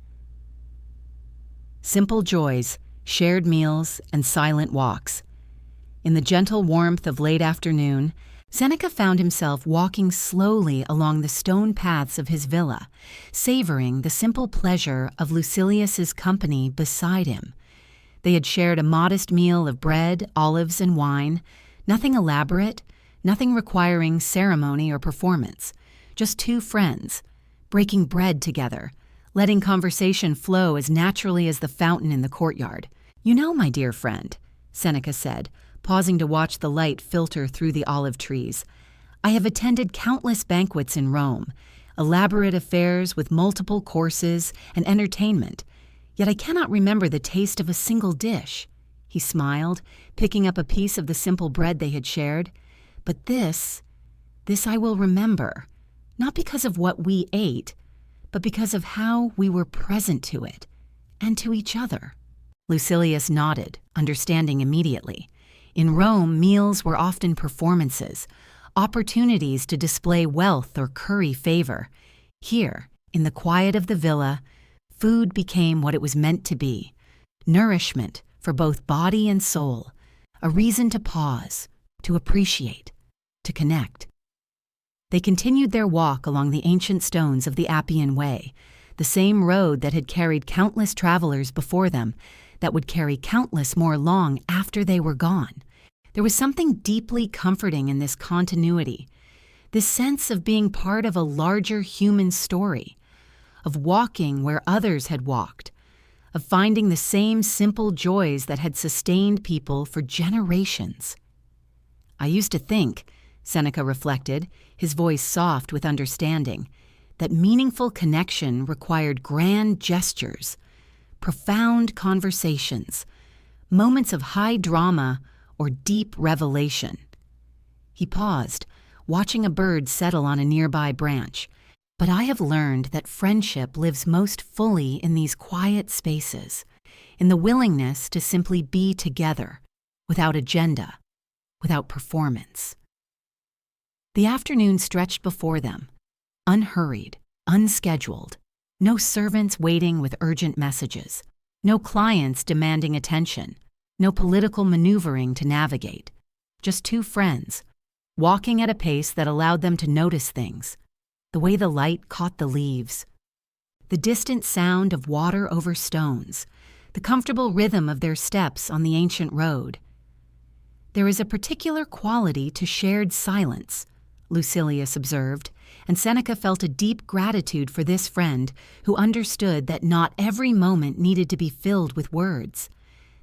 Simple joys, shared meals, and silent walks. In the gentle warmth of late afternoon, Seneca found himself walking slowly along the stone paths of his villa, savoring the simple pleasure of Lucilius's company beside him. They had shared a modest meal of bread, olives, and wine, nothing elaborate, nothing requiring ceremony or performance, just two friends, breaking bread together, letting conversation flow as naturally as the fountain in the courtyard. "You know, my dear friend," Seneca said, pausing to watch the light filter through the olive trees, "I have attended countless banquets in Rome, elaborate affairs with multiple courses and entertainment, yet I cannot remember the taste of a single dish." He smiled, picking up a piece of the simple bread they had shared. "But this I will remember, not because of what we ate, but because of how we were present to it and to each other." Lucilius nodded, understanding immediately. In Rome, meals were often performances, opportunities to display wealth or curry favor. Here, in the quiet of the villa, food became what it was meant to be, nourishment for both body and soul, a reason to pause, to appreciate, to connect. They continued their walk along the ancient stones of the Appian Way, the same road that had carried countless travelers before them, that would carry countless more long after they were gone. There was something deeply comforting in this continuity, this sense of being part of a larger human story, of walking where others had walked, of finding the same simple joys that had sustained people for generations. "I used to think," Seneca reflected, his voice soft with understanding, "that meaningful connection required grand gestures, profound conversations, moments of high drama or deep revelation." He paused, watching a bird settle on a nearby branch. "But I have learned that friendship lives most fully in these quiet spaces, in the willingness to simply be together, without agenda, without performance." The afternoon stretched before them, unhurried, unscheduled, no servants waiting with urgent messages, no clients demanding attention, no political maneuvering to navigate, just two friends, walking at a pace that allowed them to notice things, the way the light caught the leaves, the distant sound of water over stones, the comfortable rhythm of their steps on the ancient road. "There is a particular quality to shared silence," Lucilius observed, and Seneca felt a deep gratitude for this friend who understood that not every moment needed to be filled with words.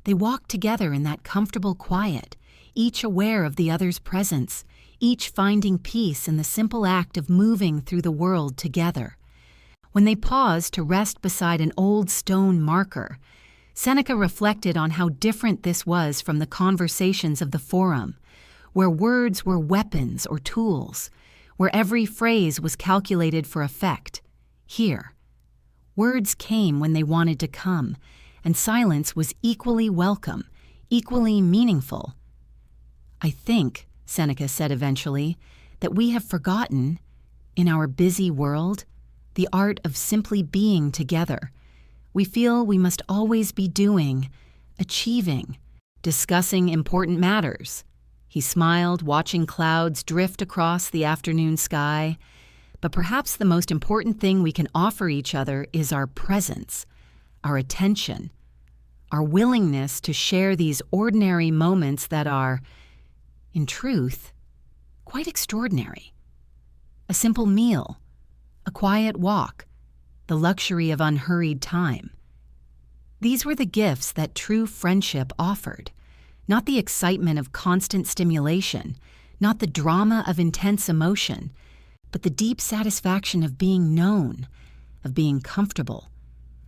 They walked together in that comfortable quiet, each aware of the other's presence, each finding peace in the simple act of moving through the world together. When they paused to rest beside an old stone marker, Seneca reflected on how different this was from the conversations of the Forum, where words were weapons or tools, where every phrase was calculated for effect. Here, words came when they wanted to come, and silence was equally welcome, equally meaningful. "I think," Seneca said eventually, "that we have forgotten, in our busy world, the art of simply being together. We feel we must always be doing, achieving, discussing important matters." He smiled, watching clouds drift across the afternoon sky. "But perhaps the most important thing we can offer each other is our presence, our attention, our willingness to share these ordinary moments that are, in truth, quite extraordinary. A simple meal, a quiet walk, the luxury of unhurried time. These were the gifts that true friendship offered, not the excitement of constant stimulation, not the drama of intense emotion, but the deep satisfaction of being known, of being comfortable,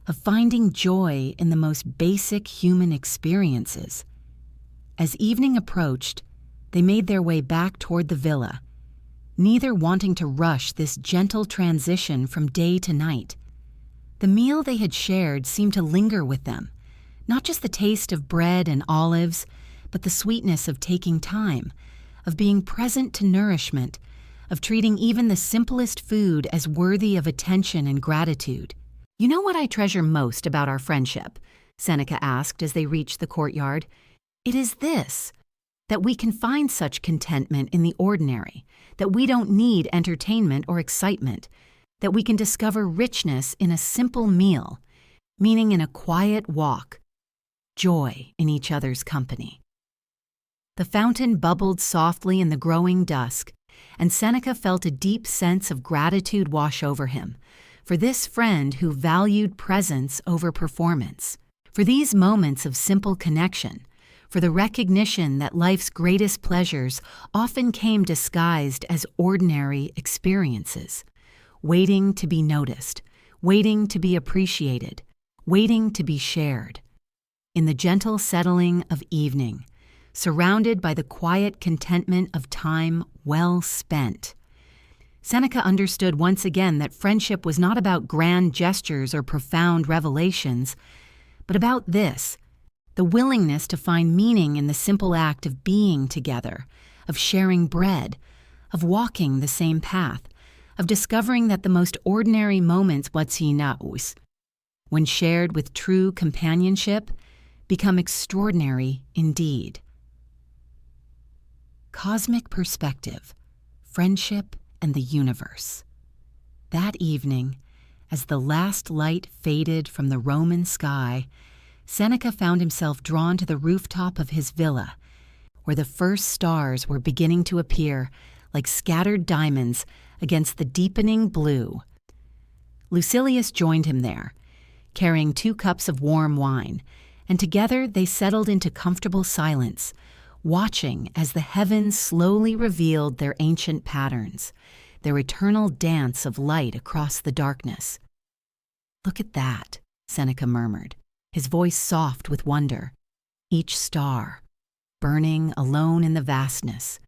of finding joy in the most basic human experiences. As evening approached, they made their way back toward the villa, neither wanting to rush this gentle transition from day to night. The meal they had shared seemed to linger with them, not just the taste of bread and olives, but the sweetness of taking time, of being present to nourishment, of treating even the simplest food as worthy of attention and gratitude. "You know what I treasure most about our friendship?" Seneca asked as they reached the courtyard. "It is this, that we can find such contentment in the ordinary, that we don't need entertainment or excitement, that we can discover richness in a simple meal, meaning in a quiet walk, joy in each other's company." The fountain bubbled softly in the growing dusk, and Seneca felt a deep sense of gratitude wash over him, for this friend who valued presence over performance, for these moments of simple connection, for the recognition that life's greatest pleasures often came disguised as ordinary experiences, waiting to be noticed, waiting to be appreciated, waiting to be shared. In the gentle settling of evening, surrounded by the quiet contentment of time well spent, Seneca understood once again that friendship was not about grand gestures or profound revelations, but about this, the willingness to find meaning in the simple act of being together, of sharing bread, of walking the same path, of discovering that the most ordinary moments, what he knows, when shared with true companionship, become extraordinary indeed. Cosmic perspective, friendship, and the universe. That evening, as the last light faded from the Roman sky, Seneca found himself drawn to the rooftop of his villa, where the first stars were beginning to appear like scattered diamonds against the deepening blue. Lucilius joined him there, carrying 2 cups of warm wine, and together they settled into comfortable silence, watching as the heavens slowly revealed their ancient patterns, their eternal dance of light across the darkness. "Look at that," Seneca murmured, his voice soft with wonder. Each star, burning alone in the vastness,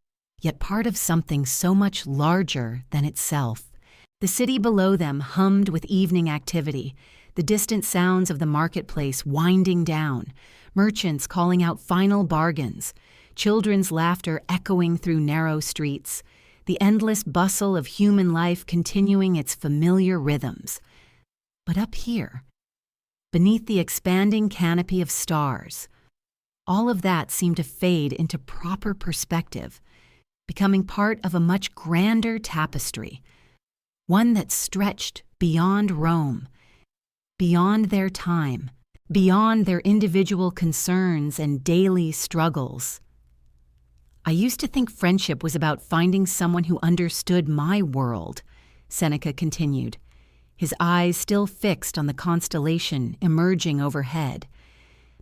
yet part of something so much larger than itself. The city below them hummed with evening activity, the distant sounds of the marketplace winding down, merchants calling out final bargains, children's laughter echoing through narrow streets, the endless bustle of human life continuing its familiar rhythms. But up here, beneath the expanding canopy of stars, all of that seemed to fade into proper perspective, becoming part of a much grander tapestry, one that stretched beyond Rome, beyond their time, beyond their individual concerns and daily struggles. "I used to think friendship was about finding someone who understood my world," Seneca continued, his eyes still fixed on the constellation emerging overhead.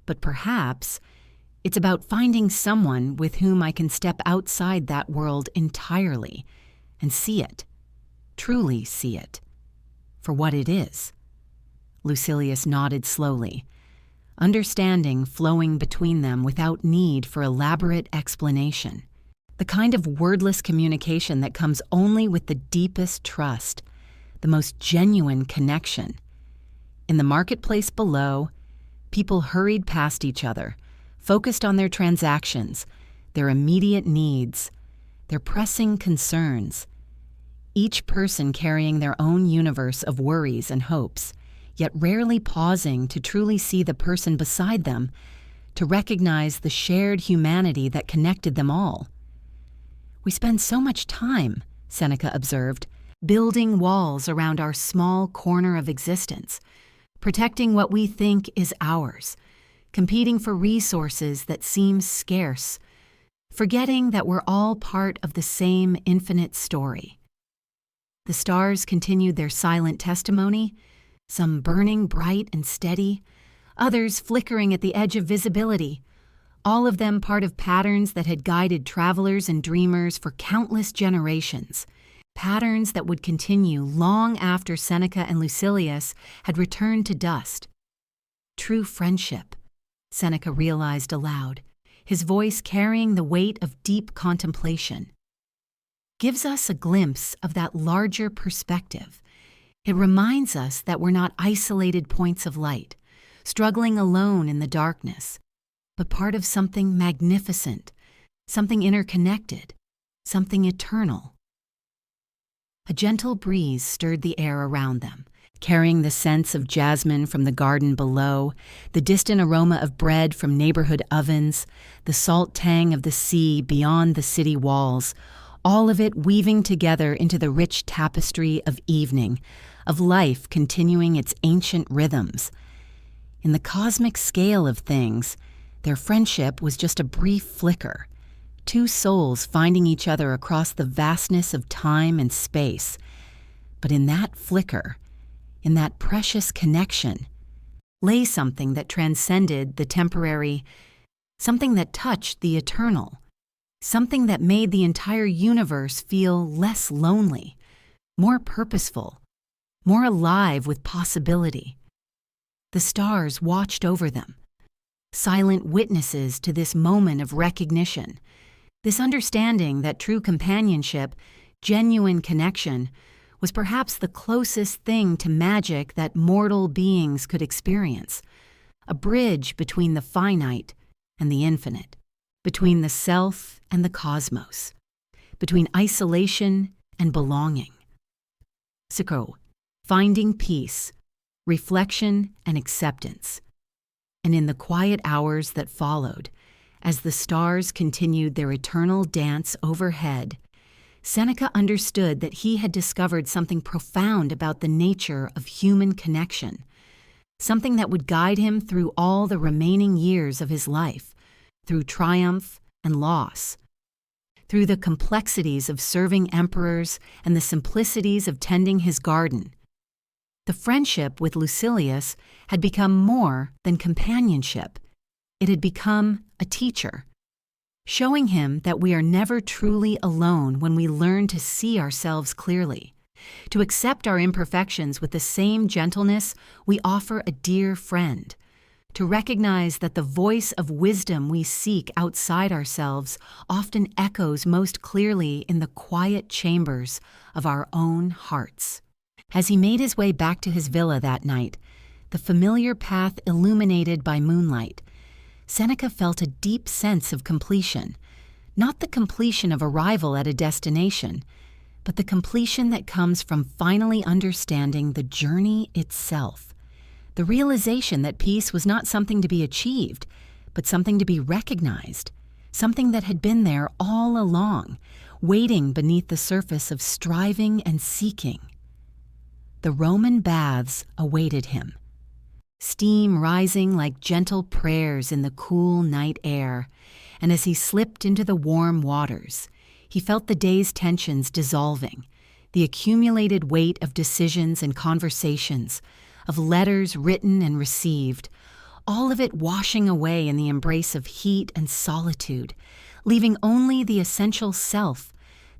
"But perhaps it's about finding someone with whom I can step outside that world entirely and see it, truly see it, for what it is." Lucilius nodded slowly, understanding flowing between them without need for elaborate explanation. The kind of wordless communication that comes only with the deepest trust, the most genuine connection. In the marketplace below, people hurried past each other, focused on their transactions, their immediate needs, their pressing concerns, each person carrying their own universe of worries and hopes, yet rarely pausing to truly see the person beside them, to recognize the shared humanity that connected them all. "We spend so much time," Seneca observed, "building walls around our small corner of existence, protecting what we think is ours, competing for resources that seem scarce, forgetting that we're all part of the same infinite story." The stars continued their silent testimony, some burning bright and steady, others flickering at the edge of visibility, all of them part of patterns that had guided travelers and dreamers for countless generations, patterns that would continue long after Seneca and Lucilius had returned to dust. True friendship, Seneca realized aloud, his voice carrying the weight of deep contemplation, gives us a glimpse of that larger perspective. It reminds us that we're not isolated points of light, struggling alone in the darkness, but part of something magnificent, something interconnected, something eternal. A gentle breeze stirred the air around them, carrying the scents of jasmine from the garden below, the distant aroma of bread from neighborhood ovens, the salt tang of the sea beyond the city walls, all of it weaving together into the rich tapestry of evening, of life continuing its ancient rhythms. In the cosmic scale of things, their friendship was just a brief flicker, two souls finding each other across the vastness of time and space. But in that flicker, in that precious connection, lay something that transcended the temporary, something that touched the eternal, something that made the entire universe feel less lonely, more purposeful, more alive with possibility. The stars watched over them, silent witnesses to this moment of recognition, this understanding that true companionship, genuine connection, was perhaps the closest thing to magic that mortal beings could experience, a bridge between the finite and the infinite, between the self and the cosmos, between isolation and belonging. Seneca, finding peace, reflection, and acceptance. And in the quiet hours that followed, as the stars continued their eternal dance overhead, Seneca understood that he had discovered something profound about the nature of human connection, something that would guide him through all the remaining years of his life, through triumph and loss, through the complexities of serving emperors and the simplicities of tending his garden. The friendship with Lucilius had become more than companionship. It had become a teacher, showing him that we are never truly alone when we learn to see ourselves clearly, to accept our imperfections with the same gentleness we offer a dear friend, to recognize that the voice of wisdom we seek outside ourselves often echoes most clearly in the quiet chambers of our own hearts. As he made his way back to his villa that night, the familiar path illuminated by moonlight, Seneca felt a deep sense of completion, not the completion of arrival at a destination, but the completion that comes from finally understanding the journey itself, the realization that peace was not something to be achieved, but something to be recognized, something that had been there all along, waiting beneath the surface of striving and seeking. The Roman baths awaited him, steam rising like gentle prayers in the cool night air, and as he slipped into the warm waters, he felt the day's tensions dissolving, the accumulated weight of decisions and conversations, of letters written and received, all of it washing away in the embrace of heat and solitude, leaving only the essential self,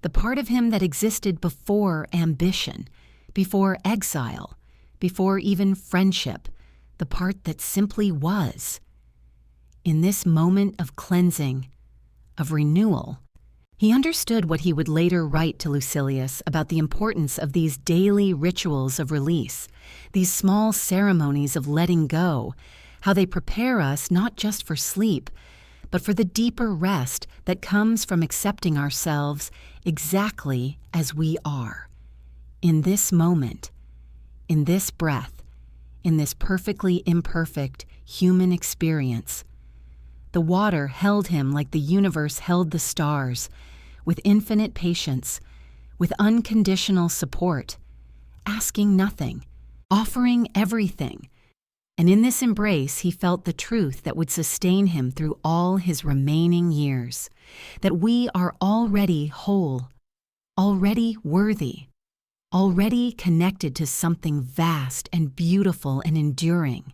the part of him that existed before ambition, before exile, before even friendship, the part that simply was. In this moment of cleansing, of renewal, he understood what he would later write to Lucilius about the importance of these daily rituals of release, these small ceremonies of letting go, how they prepare us not just for sleep, but for the deeper rest that comes from accepting ourselves exactly as we are. In this moment, in this breath, in this perfectly imperfect human experience, the water held him like the universe held the stars, with infinite patience, with unconditional support, asking nothing, offering everything. And in this embrace, he felt the truth that would sustain him through all his remaining years, that we are already whole, already worthy, already connected to something vast and beautiful and enduring.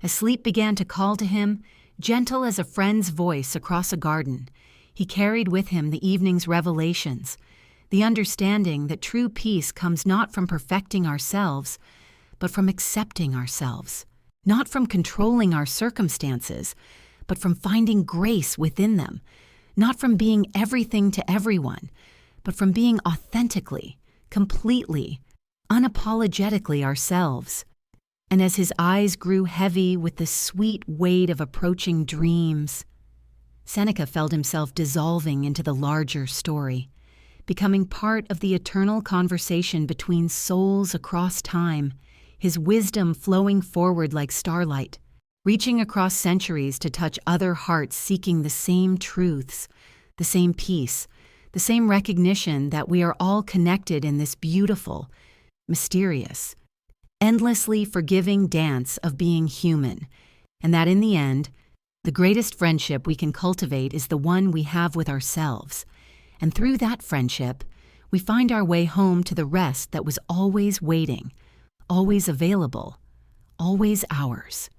As sleep began to call to him, gentle as a friend's voice across a garden, he carried with him the evening's revelations, the understanding that true peace comes not from perfecting ourselves, but from accepting ourselves, not from controlling our circumstances, but from finding grace within them, not from being everything to everyone, but from being authentically, completely, unapologetically ourselves. And as his eyes grew heavy with the sweet weight of approaching dreams, Seneca felt himself dissolving into the larger story, becoming part of the eternal conversation between souls across time, his wisdom flowing forward like starlight, reaching across centuries to touch other hearts seeking the same truths, the same peace, the same recognition that we are all connected in this beautiful, mysterious, endlessly forgiving dance of being human, and that in the end, the greatest friendship we can cultivate is the one we have with ourselves, and through that friendship, we find our way home to the rest that was always waiting, always available, always ours.